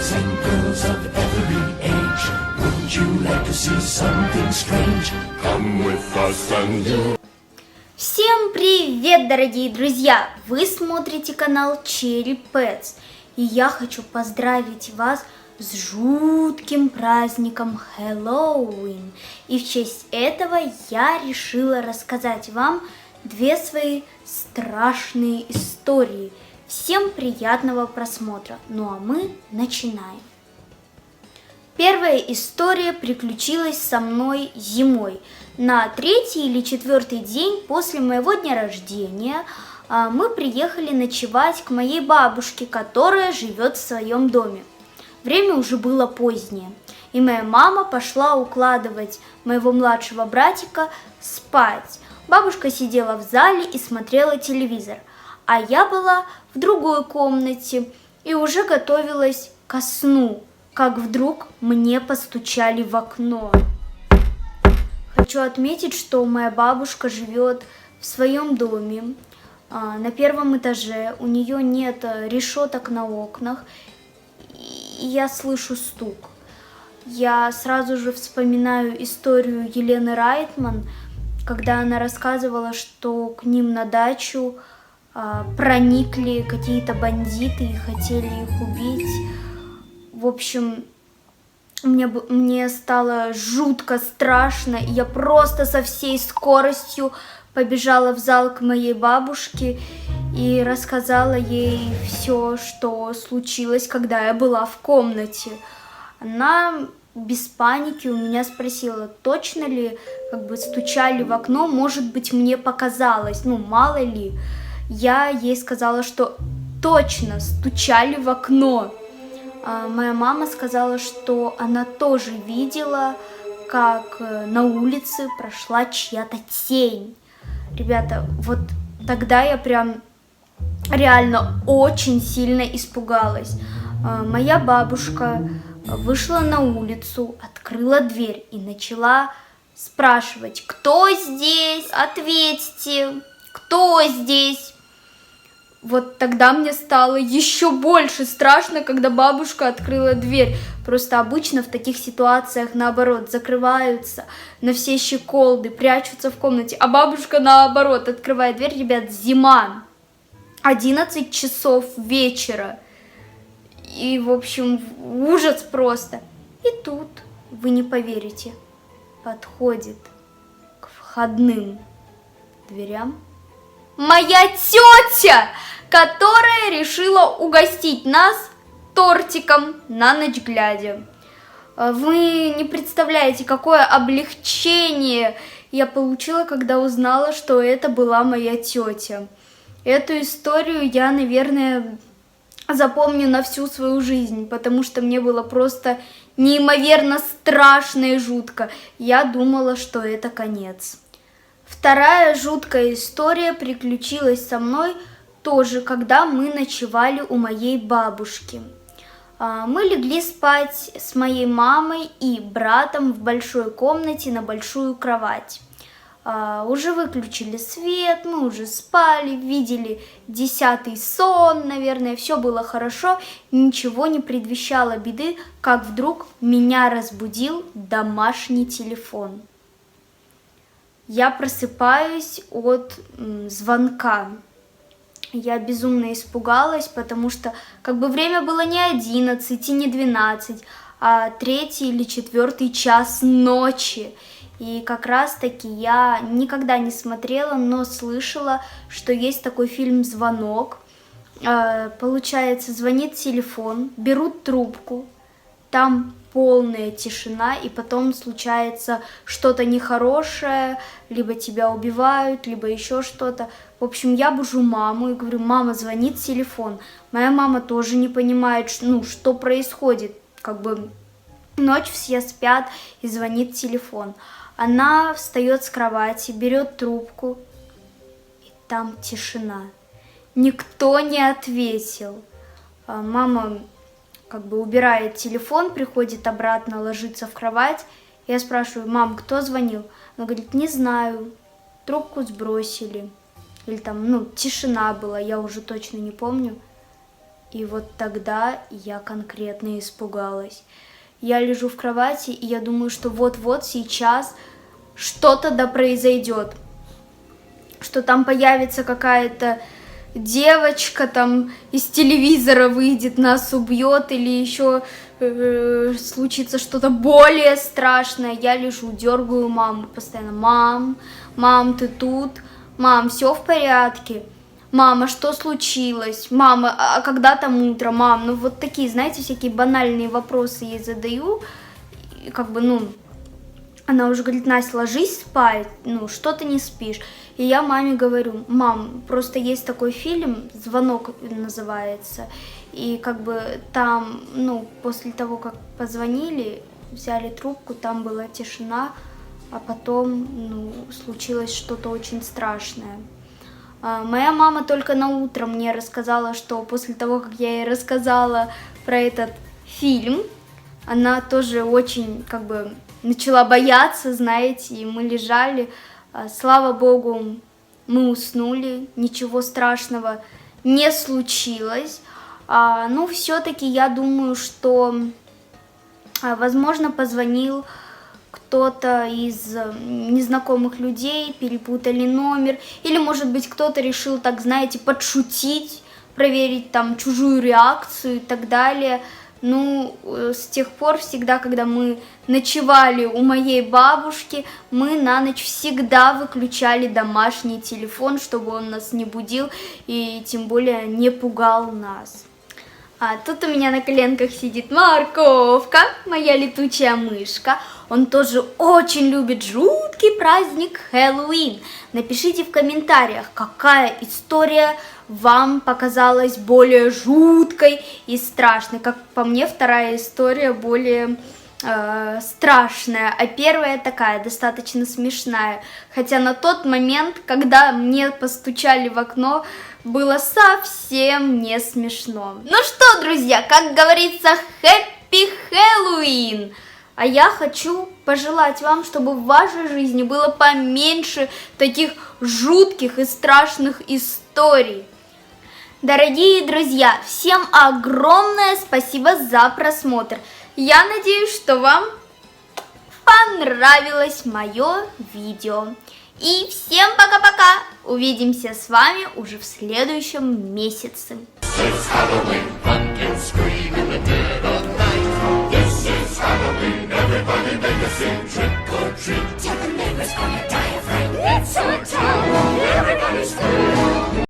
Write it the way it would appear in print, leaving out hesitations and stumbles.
boys and girls of every age. Wouldn't you like to see something strange? Come with us and you. Всем привет, дорогие друзья! Вы смотрите канал Cherry Pets, и я хочу поздравить вас с жутким праздником Хэллоуин. И в честь этого я решила рассказать вам две свои страшные истории. Всем приятного просмотра. Ну а мы начинаем. Первая история приключилась со мной зимой. На третий или четвертый день после моего дня рождения мы приехали ночевать к моей бабушке, которая живет в своем доме. Время уже было позднее, и моя мама пошла укладывать моего младшего братика спать. Бабушка сидела в зале и смотрела телевизор, а я была в другой комнате и уже готовилась ко сну, как вдруг мне постучали в окно. Хочу отметить, что моя бабушка живет в своем доме на первом этаже, у нее нет решеток на окнах, и я слышу стук. Я сразу же вспоминаю историю Елены Райтман, когда она рассказывала, что к ним на дачу проникли какие-то бандиты и хотели их убить. В общем, мне стало жутко страшно, и я просто со всей скоростью побежала в зал к моей бабушке и рассказала ей все, что случилось, когда я была в комнате. Она без паники у меня спросила, точно ли стучали в окно, может быть, мне показалось, мало ли. Я ей сказала, что точно стучали в окно. Моя мама сказала, что она тоже видела, как на улице прошла чья-то тень. Ребята, вот тогда я прям реально очень сильно испугалась. Моя бабушка вышла на улицу, открыла дверь и начала спрашивать, кто здесь? Ответьте, кто здесь? Вот тогда мне стало еще больше страшно, когда бабушка открыла дверь. Просто обычно в таких ситуациях, наоборот, закрываются на все щеколды, прячутся в комнате. А бабушка, наоборот, открывает дверь. Ребят, зима, 11 часов вечера. И, в общем, ужас просто. И тут, вы не поверите, подходит к входным дверям моя тетя, которая решила угостить нас тортиком на ночь глядя. Вы не представляете, какое облегчение я получила, когда узнала, что это была моя тетя. Эту историю я, наверное, запомню на всю свою жизнь, потому что мне было просто неимоверно страшно и жутко. Я думала, что это конец. Вторая жуткая история приключилась со мной тоже, когда мы ночевали у моей бабушки. Мы легли спать с моей мамой и братом в большой комнате на большую кровать. Уже выключили свет, мы уже спали, видели 10-й сон, наверное, все было хорошо, ничего не предвещало беды, как вдруг меня разбудил домашний телефон. Я просыпаюсь от звонка. Я безумно испугалась, потому что время было не 11 и не 12, а 3-й или 4-й час ночи. И как раз-таки я никогда не смотрела, но слышала, что есть такой фильм «Звонок». Получается, звонит телефон, берут трубку, там полная тишина, и потом случается что-то нехорошее, либо тебя убивают, либо еще что-то. В общем, я бужу маму и говорю, мама, звонит телефон. Моя мама тоже не понимает, что происходит. Ночь, все спят, и звонит телефон. Она встает с кровати, берет трубку, и там тишина. Никто не ответил. Мама убирает телефон, приходит обратно, ложится в кровать. Я спрашиваю, мам, кто звонил? Она говорит, не знаю, трубку сбросили. Или тишина была, я уже точно не помню. И вот тогда я конкретно испугалась. Я лежу в кровати, и я думаю, что вот-вот сейчас что-то да произойдет. Что там появится какая-то девочка, там из телевизора выйдет, нас убьет, или еще случится что-то более страшное. Я лежу, дергаю маму постоянно. Мам, ты тут? Мам, все в порядке? Мама, что случилось? Мама, а когда там утро? Мам, ну вот такие, знаете, всякие банальные вопросы ей задаю. И как бы, ну, она уже говорит: Настя, ложись спать, ну, что ты не спишь? И я маме говорю: мам, просто есть такой фильм, «Звонок» называется, и как бы там, ну, после того, как позвонили, взяли трубку, там была тишина, а потом, ну, случилось что-то очень страшное. Моя мама только на утро мне рассказала, что после того, как я ей рассказала про этот фильм, она тоже очень, как бы, начала бояться, знаете, и мы лежали. Слава богу, мы уснули, ничего страшного не случилось. Ну, все-таки я думаю, что, возможно, позвонил кто-то из незнакомых людей, перепутали номер, или, может быть, кто-то решил, так, знаете, подшутить, проверить там чужую реакцию и так далее. Ну, с тех пор всегда, когда мы ночевали у моей бабушки, мы на ночь всегда выключали домашний телефон, чтобы он нас не будил и тем более не пугал нас. А тут у меня на коленках сидит Морковка, моя летучая мышка. Он тоже очень любит жуткий праздник Хэллоуин. Напишите в комментариях, какая история вам показалась более жуткой и страшной. Как по мне, вторая история более страшная, а первая такая, достаточно смешная. Хотя на тот момент, когда мне постучали в окно, было совсем не смешно. Ну что, друзья, как говорится, Happy Halloween! А я хочу пожелать вам, чтобы в вашей жизни было поменьше таких жутких и страшных историй. Дорогие друзья, всем огромное спасибо за просмотр. Я надеюсь, что вам понравилось мое видео. И всем пока-пока! Увидимся с вами уже в следующем месяце. It's Halloween, pumpkins scream in the dead of night. This is Halloween, everybody make a scene, trick or treat. Tell the neighbors on your diaphragm, it's our town, everybody scream.